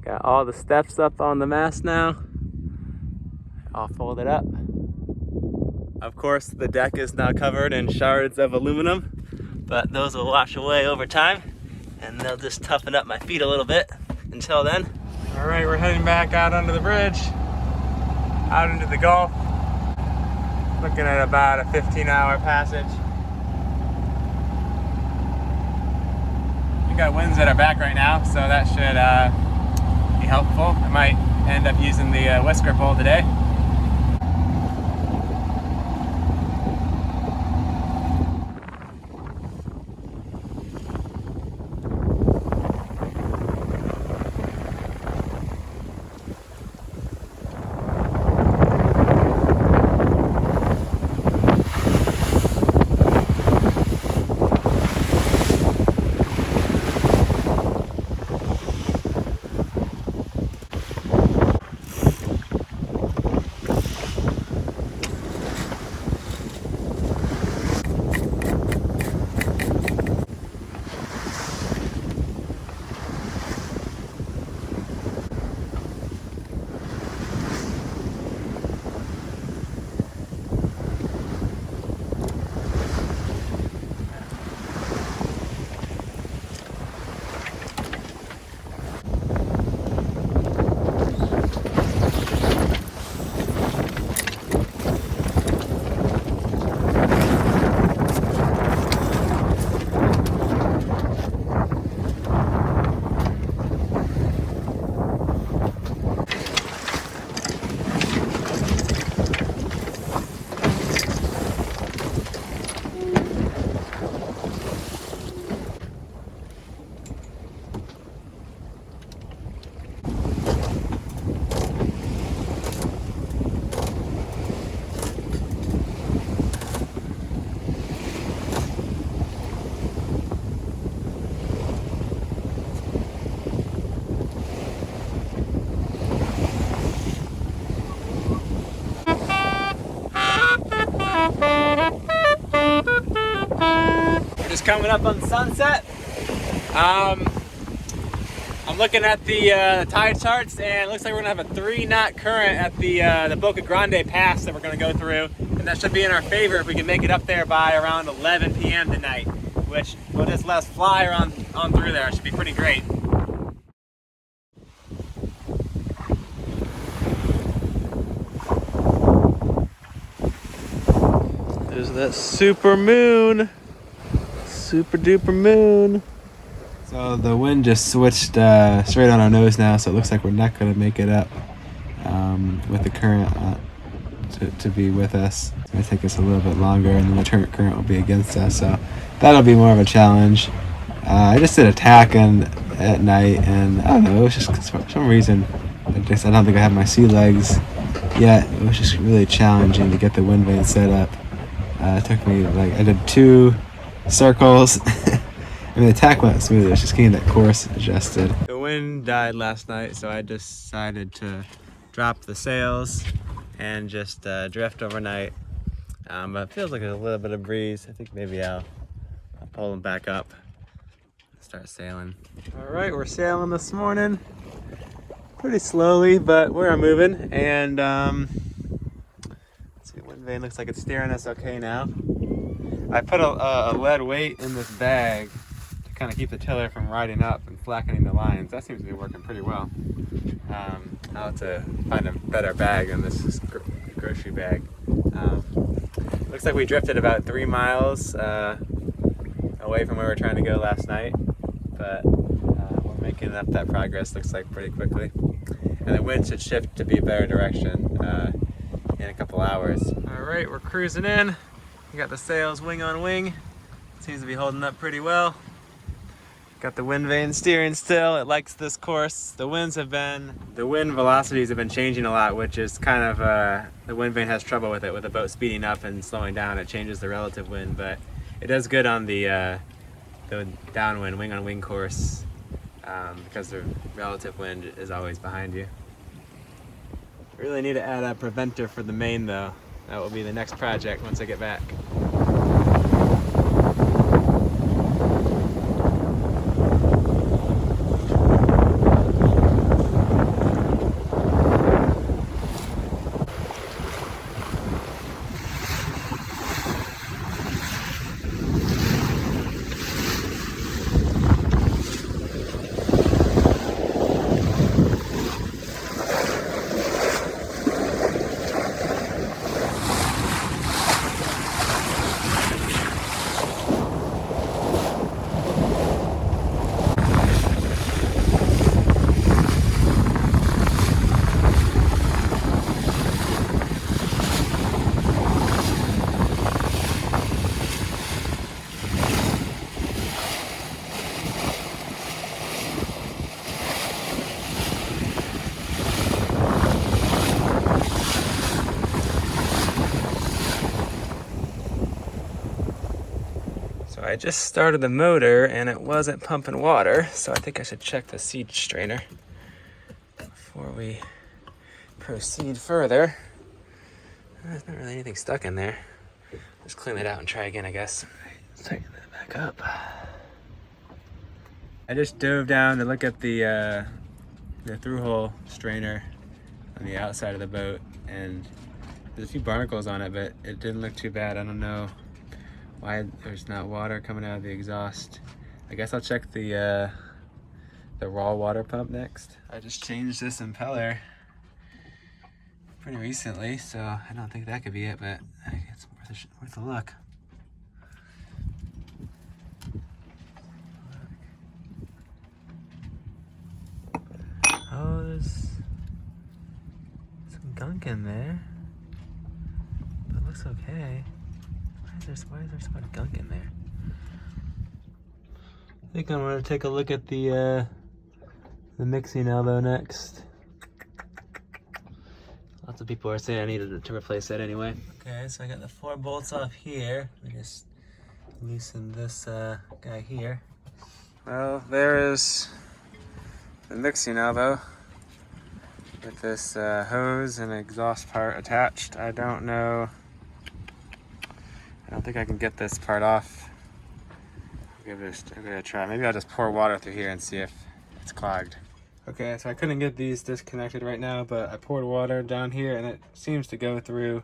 Got all the steps up on the mast now, all folded up. Of course, the deck is now covered in shards of aluminum, but those will wash away over time, and they'll just toughen up my feet a little bit until then. All right, we're heading back out under the bridge, out into the Gulf. Looking at about a 15-hour passage. We got winds at our back right now, so that should be helpful. I might end up using the whisker pole today. Coming up on sunset. I'm looking at the tide charts, and it looks like we're gonna have a 3-knot current at the Boca Grande pass that we're gonna go through, and that should be in our favor if we can make it up there by around 11 p.m. tonight, which will just let us fly on through there. It should be pretty great. There's that super moon. Super duper moon. So the wind just switched straight on our nose now, so it looks like we're not going to make it up with the current to be with us. It's going to take us a little bit longer, and then the current will be against us, so that'll be more of a challenge. I just did a tack at night, and I don't know, it was just for some reason I don't think I have my sea legs yet. It was just really challenging to get the wind vane set up. It took me, I did 2 circles. I mean, the tack went smooth. It was just getting that course adjusted. The wind died last night, so I decided to drop the sails and just drift overnight. But it feels like there's a little bit of breeze. I think maybe I'll pull them back up and start sailing. All right, we're sailing this morning. Pretty slowly, but we're moving. And let's see, wind vane looks like it's steering us okay now. I put a lead weight in this bag to kind of keep the tiller from riding up and flackening the lines. That seems to be working pretty well. I'll have to find a better bag than this grocery bag. Looks like we drifted about 3 miles away from where we were trying to go last night, but we're making up that progress, looks like, pretty quickly. And the wind should shift to be a better direction in a couple hours. All right, we're cruising in. We got the sails wing on wing. Seems to be holding up pretty well. Got the wind vane steering still. It likes this course. The wind velocities have been changing a lot, which is kind of, the wind vane has trouble with it. With the boat speeding up and slowing down, it changes the relative wind, but it does good on the downwind, wing on wing course, because the relative wind is always behind you. Really need to add a preventer for the main though. That will be the next project once I get back. I just started the motor and it wasn't pumping water, so I think I should check the seed strainer before we proceed further. There's not really anything stuck in there. Just clean it out and try again, I guess. Let's tighten that back up. I just dove down to look at the through-hole strainer on the outside of the boat, and there's a few barnacles on it, but it didn't look too bad. I don't know why there's not water coming out of the exhaust. I guess I'll check the raw water pump next. I just changed this impeller pretty recently, so I don't think that could be it, but I think it's worth a look. Oh, there's some gunk in there, but it looks okay. Why is there so much gunk in there? I think I'm gonna take a look at the mixing elbow next. Lots of people are saying I needed to replace that anyway. Okay, so I got the 4 bolts off here. Let me just loosen this guy here. Well, there is the mixing elbow with this hose and exhaust part attached. I don't think I can get this part off. I'll give it a try. Maybe I'll just pour water through here and see if it's clogged. Okay, so I couldn't get these disconnected right now, but I poured water down here and it seems to go through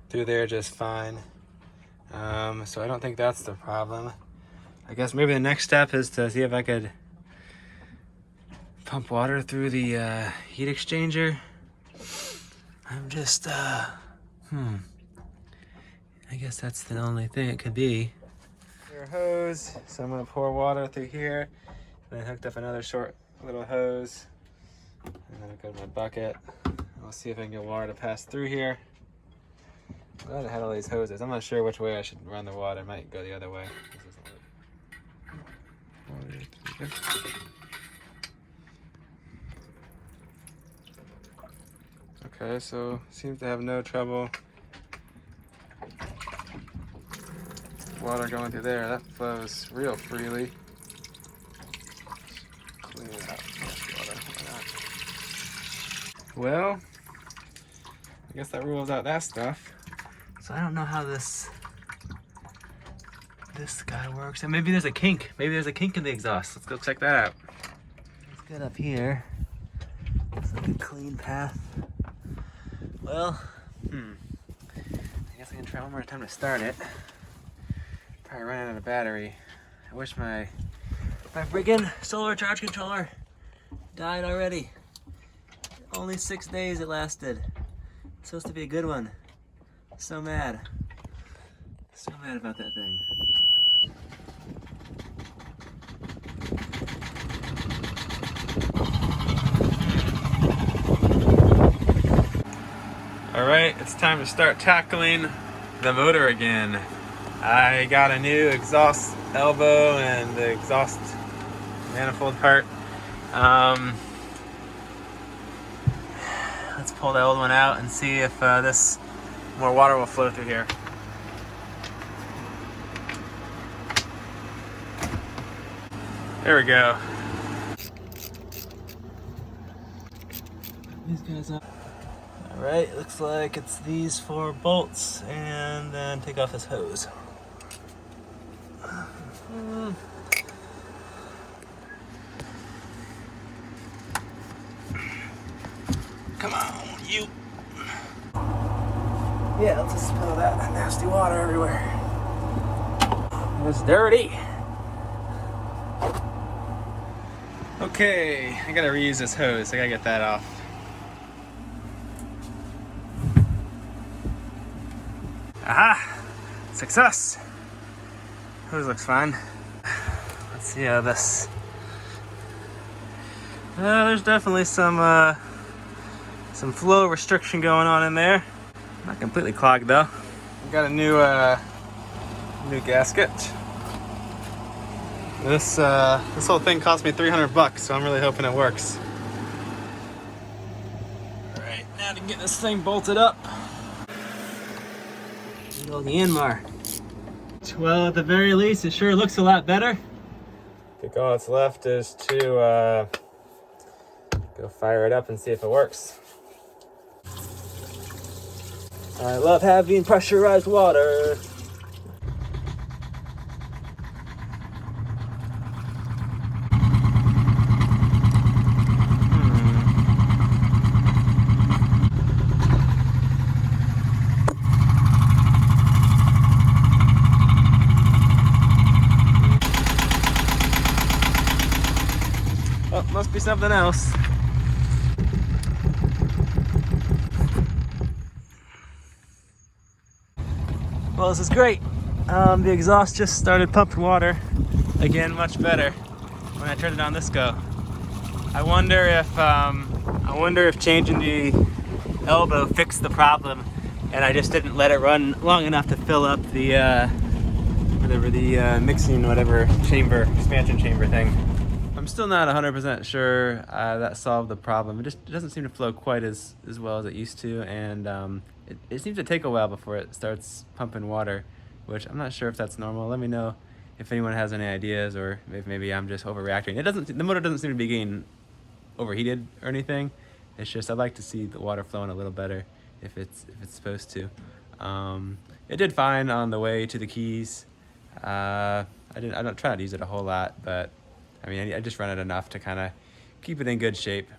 there just fine. So I don't think that's the problem. I guess maybe the next step is to see if I could pump water through the heat exchanger. I'm just, I guess that's the only thing it could be. Your hose, so I'm gonna pour water through here. And I hooked up another short little hose. And then I go to my bucket. I'll see if I can get water to pass through here. I'm glad I had all these hoses. I'm not sure which way I should run the water. I might go the other way. Okay, so seems to have no trouble. Water going through there, that flows real freely. Clean it out. Well, I guess that rules out that stuff. So I don't know how this guy works. And maybe there's a kink. Maybe there's a kink in the exhaust. Let's go check that out. Let's get up here. Looks like a clean path. Well, I guess I can try one more time to start it. Probably running out of battery. I wish my friggin' solar charge controller died already. Only 6 days it lasted. It's supposed to be a good one. So mad. So mad about that thing. Alright, it's time to start tackling the motor again. I got a new exhaust elbow and the exhaust manifold part. Let's pull the old one out and see if this more water will flow through here. There we go. These guys up. Alright, looks like it's these 4 bolts, and then take off this hose. Come on, you. Yeah, let's just spill that nasty water everywhere. It's dirty. Okay, I gotta reuse this hose. I gotta get that off. Aha! Success! Hose looks fine. Let's see how this... there's definitely some flow restriction going on in there. Not completely clogged though. We got a new gasket. This whole thing cost me $300, so I'm really hoping it works. All right, now to get this thing bolted up. Go the Inmar. Well, at the very least, it sure looks a lot better. I think all that's left is to go fire it up and see if it works. I love having pressurized water. Oh, must be something else. Well, this is great. The exhaust just started pumping water. Again, much better when I turned it on this go. I wonder if changing the elbow fixed the problem, and I just didn't let it run long enough to fill up the mixing chamber, expansion chamber thing. I'm still not 100% sure that solved the problem. It doesn't seem to flow quite as well as it used to, and it seems to take a while before it starts pumping water, which I'm not sure if that's normal. Let me know if anyone has any ideas, or if maybe I'm just overreacting. The motor doesn't seem to be getting overheated or anything. It's just I'd like to see the water flowing a little better if it's supposed to. It did fine on the way to the keys. I don't try not to use it a whole lot, but I mean, I just run it enough to kind of keep it in good shape.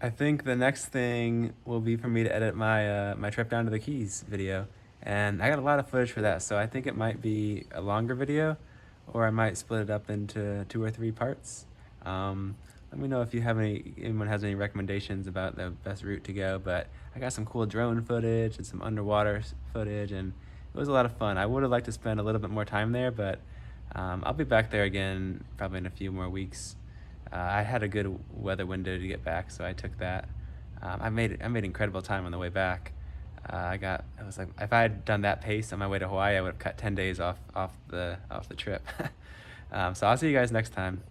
I think the next thing will be for me to edit my my trip down to the Keys video, and I got a lot of footage for that, so I think it might be a longer video, or I might split it up into 2 or 3 parts. Let me know if anyone has any recommendations about the best route to go, but I got some cool drone footage and some underwater footage, and it was a lot of fun. I would have liked to spend a little bit more time there, but I'll be back there again probably in a few more weeks. I had a good weather window to get back, so I took that. I made incredible time on the way back. It was like, if I had done that pace on my way to Hawaii, I would have cut 10 days off the trip. So I'll see you guys next time.